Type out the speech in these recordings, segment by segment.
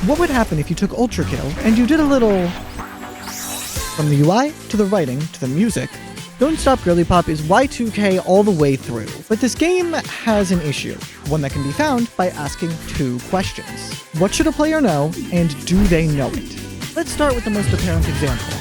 What would happen if you took Ultrakill and you did a little... From the UI, to the writing, to the music, Don't Stop Girlypop is Y2K all the way through. But this game has an issue, one that can be found by asking two questions. What should a player know, and do they know it? Let's start with the most apparent example.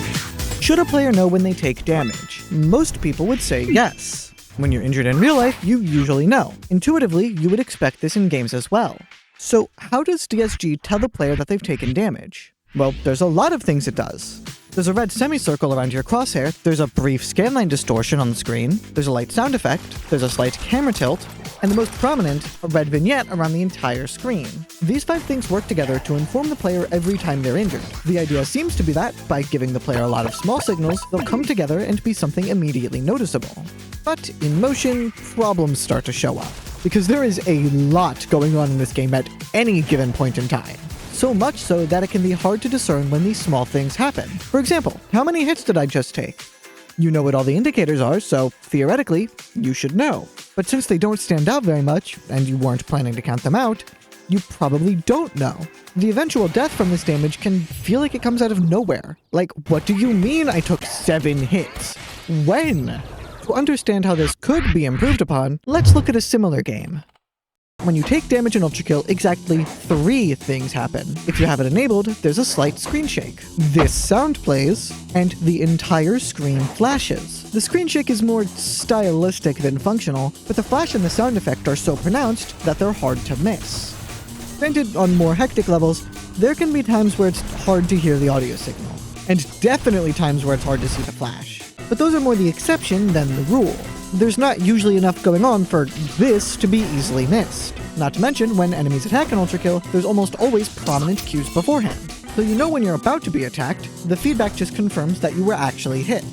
Should a player know when they take damage? Most people would say yes. When you're injured in real life, you usually know. Intuitively, you would expect this in games as well. So how does DSG tell the player that they've taken damage? Well, there's a lot of things it does. There's a red semicircle around your crosshair, there's a brief scanline distortion on the screen, there's a light sound effect, there's a slight camera tilt, and the most prominent, a red vignette around the entire screen. These 5 things work together to inform the player every time they're injured. The idea seems to be that, by giving the player a lot of small signals, they'll come together and be something immediately noticeable. But in motion, problems start to show up, because there is a lot going on in this game at any given point in time. So much so that it can be hard to discern when these small things happen. For example, how many hits did I just take? You know what all the indicators are, so theoretically, you should know. But since they don't stand out very much, and you weren't planning to count them out, you probably don't know. The eventual death from this damage can feel like it comes out of nowhere. Like, what do you mean I took 7 hits? When? To understand how this could be improved upon, let's look at a similar game. When you take damage in Ultrakill, exactly 3 things happen. If you have it enabled, there's a slight screen shake. This sound plays, and the entire screen flashes. The screen shake is more stylistic than functional, but the flash and the sound effect are so pronounced that they're hard to miss. Granted, on more hectic levels, there can be times where it's hard to hear the audio signal, and definitely times where it's hard to see the flash. But those are more the exception than the rule. There's not usually enough going on for this to be easily missed. Not to mention, when enemies attack in Ultrakill, there's almost always prominent cues beforehand. So you know when you're about to be attacked, the feedback just confirms that you were actually hit.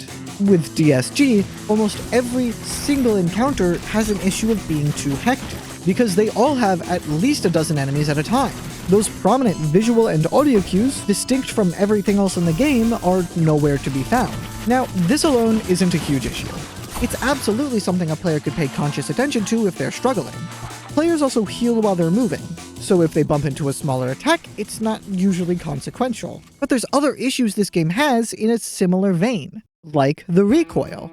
With DSG, almost every single encounter has an issue of being too hectic, because they all have at least a dozen enemies at a time. Those prominent visual and audio cues, distinct from everything else in the game, are nowhere to be found. Now, this alone isn't a huge issue. It's absolutely something a player could pay conscious attention to if they're struggling. Players also heal while they're moving, so if they bump into a smaller attack, it's not usually consequential. But there's other issues this game has in a similar vein, like the recoil.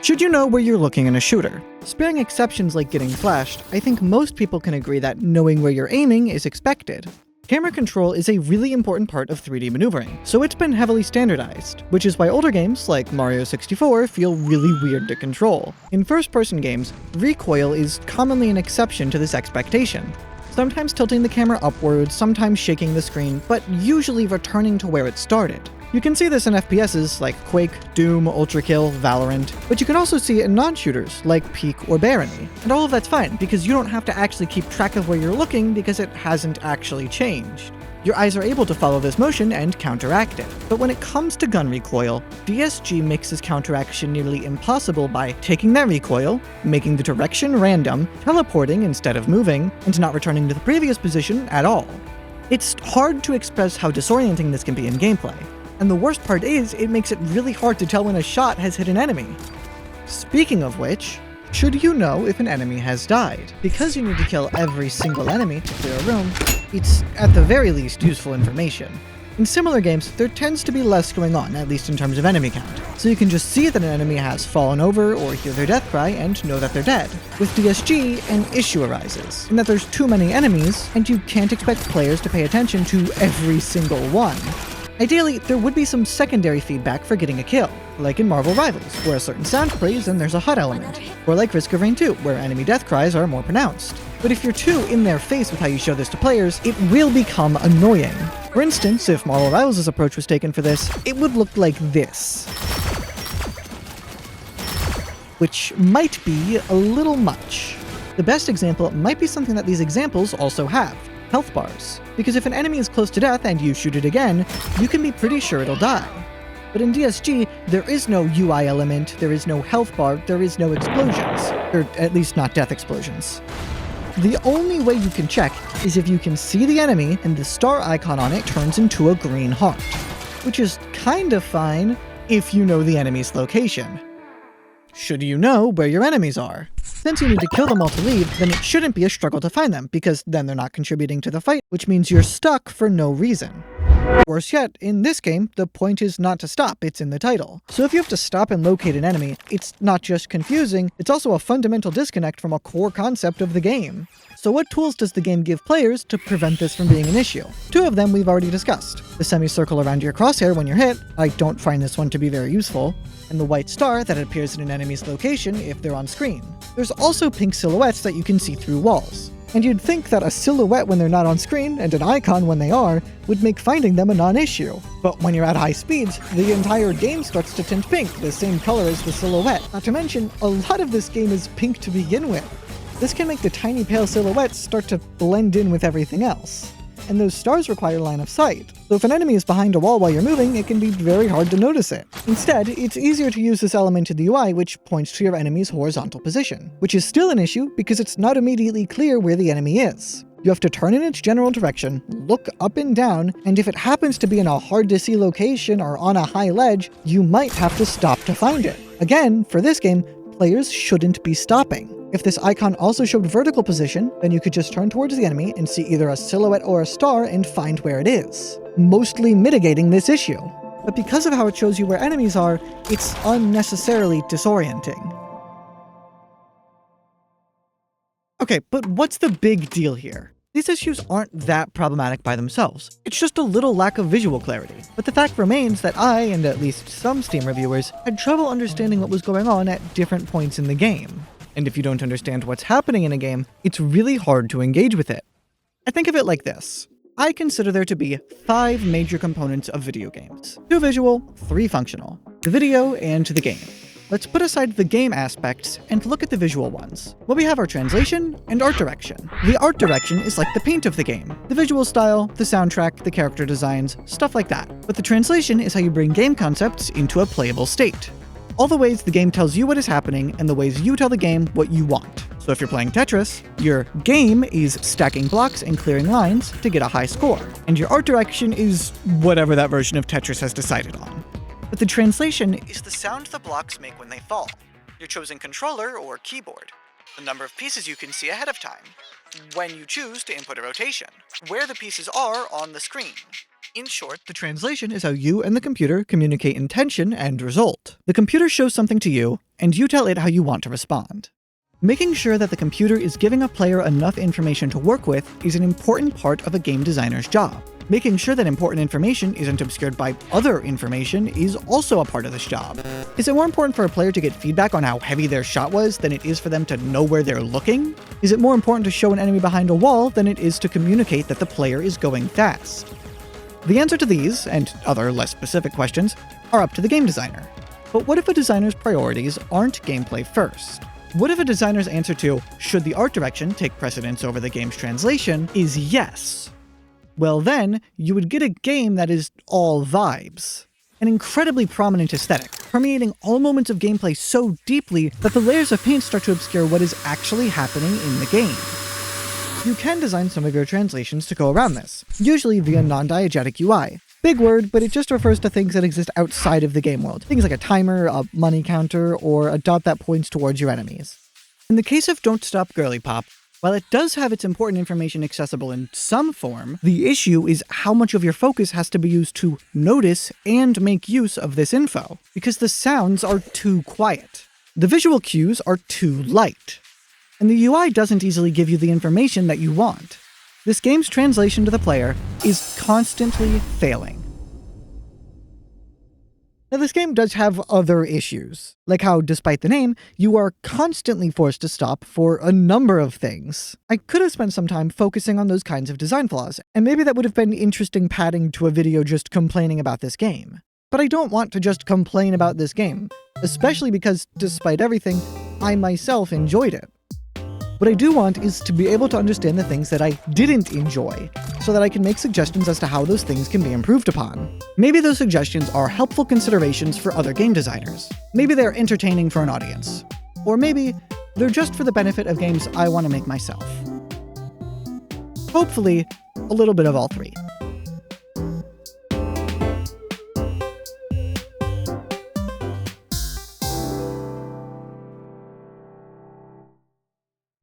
Should you know where you're looking in a shooter? Sparing exceptions like getting flashed, I think most people can agree that knowing where you're aiming is expected. Camera control is a really important part of 3D maneuvering, so it's been heavily standardized, which is why older games like Mario 64 feel really weird to control. In first-person games, recoil is commonly an exception to this expectation, sometimes tilting the camera upwards, sometimes shaking the screen, but usually returning to where it started. You can see this in FPSs like Quake, Doom, Ultrakill, Valorant, but you can also see it in non-shooters like Peak or Barony. And all of that's fine, because you don't have to actually keep track of where you're looking because it hasn't actually changed. Your eyes are able to follow this motion and counteract it. But when it comes to gun recoil, DSG makes this counteraction nearly impossible by taking that recoil, making the direction random, teleporting instead of moving, and not returning to the previous position at all. It's hard to express how disorienting this can be in gameplay. And the worst part is, it makes it really hard to tell when a shot has hit an enemy. Speaking of which, should you know if an enemy has died? Because you need to kill every single enemy to clear a room, it's at the very least useful information. In similar games, there tends to be less going on, at least in terms of enemy count, so you can just see that an enemy has fallen over or hear their death cry and know that they're dead. With DSG, an issue arises, in that there's too many enemies, and you can't expect players to pay attention to every single one. Ideally, there would be some secondary feedback for getting a kill, like in Marvel Rivals, where a certain sound plays and there's a HUD element, or like Risk of Rain 2, where enemy death cries are more pronounced. But if you're too in their face with how you show this to players, it will become annoying. For instance, if Marvel Rivals' approach was taken for this, it would look like this, which might be a little much. The best example might be something that these examples also have. Health bars, because if an enemy is close to death and you shoot it again, you can be pretty sure it'll die. But in DSG, there is no UI element, there is no health bar, there is no explosions, or at least not death explosions. The only way you can check is if you can see the enemy and the star icon on it turns into a green heart, which is kind of fine if you know the enemy's location. Should you know where your enemies are? Since you need to kill them all to leave, then it shouldn't be a struggle to find them, because then they're not contributing to the fight, which means you're stuck for no reason. Worse yet, in this game, the point is not to stop, it's in the title. So if you have to stop and locate an enemy, it's not just confusing, it's also a fundamental disconnect from a core concept of the game. So what tools does the game give players to prevent this from being an issue? Two of them we've already discussed. The semicircle around your crosshair when you're hit, I don't find this one to be very useful, and the white star that appears in an enemy's location if they're on screen. There's also pink silhouettes that you can see through walls. And you'd think that a silhouette when they're not on screen and an icon when they are would make finding them a non-issue. But when you're at high speeds, the entire game starts to tint pink, the same color as the silhouette. Not to mention, a lot of this game is pink to begin with. This can make the tiny pale silhouettes start to blend in with everything else. And those stars require line of sight. So if an enemy is behind a wall while you're moving, it can be very hard to notice it. Instead, it's easier to use this element in the UI which points to your enemy's horizontal position, which is still an issue because it's not immediately clear where the enemy is. You have to turn in its general direction, look up and down, and if it happens to be in a hard-to-see location or on a high ledge, you might have to stop to find it. Again, for this game, players shouldn't be stopping. If this icon also showed vertical position, then you could just turn towards the enemy and see either a silhouette or a star and find where it is, mostly mitigating this issue. But because of how it shows you where enemies are, it's unnecessarily disorienting. Okay, but what's the big deal here? These issues aren't that problematic by themselves. It's just a little lack of visual clarity. But the fact remains that I, and at least some Steam reviewers, had trouble understanding what was going on at different points in the game. And if you don't understand what's happening in a game, it's really hard to engage with it. I think of it like this. I consider there to be 5 major components of video games. 2 visual, 3 functional. The video and the game. Let's put aside the game aspects and look at the visual ones. Well, we have our translation and art direction. The art direction is like the paint of the game. The visual style, the soundtrack, the character designs, stuff like that. But the translation is how you bring game concepts into a playable state. All the ways the game tells you what is happening and the ways you tell the game what you want. So if you're playing Tetris, your game is stacking blocks and clearing lines to get a high score, and your art direction is whatever that version of Tetris has decided on. But the translation is the sound the blocks make when they fall, your chosen controller or keyboard, the number of pieces you can see ahead of time, when you choose to input a rotation, where the pieces are on the screen. In short, the translation is how you and the computer communicate intention and result. The computer shows something to you, and you tell it how you want to respond. Making sure that the computer is giving a player enough information to work with is an important part of a game designer's job. Making sure that important information isn't obscured by other information is also a part of this job. Is it more important for a player to get feedback on how heavy their shot was than it is for them to know where they're looking? Is it more important to show an enemy behind a wall than it is to communicate that the player is going fast? The answer to these, and other less specific questions, are up to the game designer. But what if a designer's priorities aren't gameplay first? What if a designer's answer to, should the art direction take precedence over the game's translation, is yes? Well then, you would get a game that is all vibes. An incredibly prominent aesthetic, permeating all moments of gameplay so deeply that the layers of paint start to obscure what is actually happening in the game. You can design some of your translations to go around this, usually via non-diegetic UI. Big word, but it just refers to things that exist outside of the game world. Things like a timer, a money counter, or a dot that points towards your enemies. In the case of Don't Stop Girlypop, while it does have its important information accessible in some form, the issue is how much of your focus has to be used to notice and make use of this info, because the sounds are too quiet. The visual cues are too light. And the UI doesn't easily give you the information that you want. This game's translation to the player is constantly failing. Now, this game does have other issues, like how, despite the name, you are constantly forced to stop for a number of things. I could have spent some time focusing on those kinds of design flaws, and maybe that would have been interesting padding to a video just complaining about this game. But I don't want to just complain about this game, especially because, despite everything, I myself enjoyed it. What I do want is to be able to understand the things that I didn't enjoy, so that I can make suggestions as to how those things can be improved upon. Maybe those suggestions are helpful considerations for other game designers. Maybe they're entertaining for an audience. Or maybe they're just for the benefit of games I want to make myself. Hopefully, a little bit of all 3.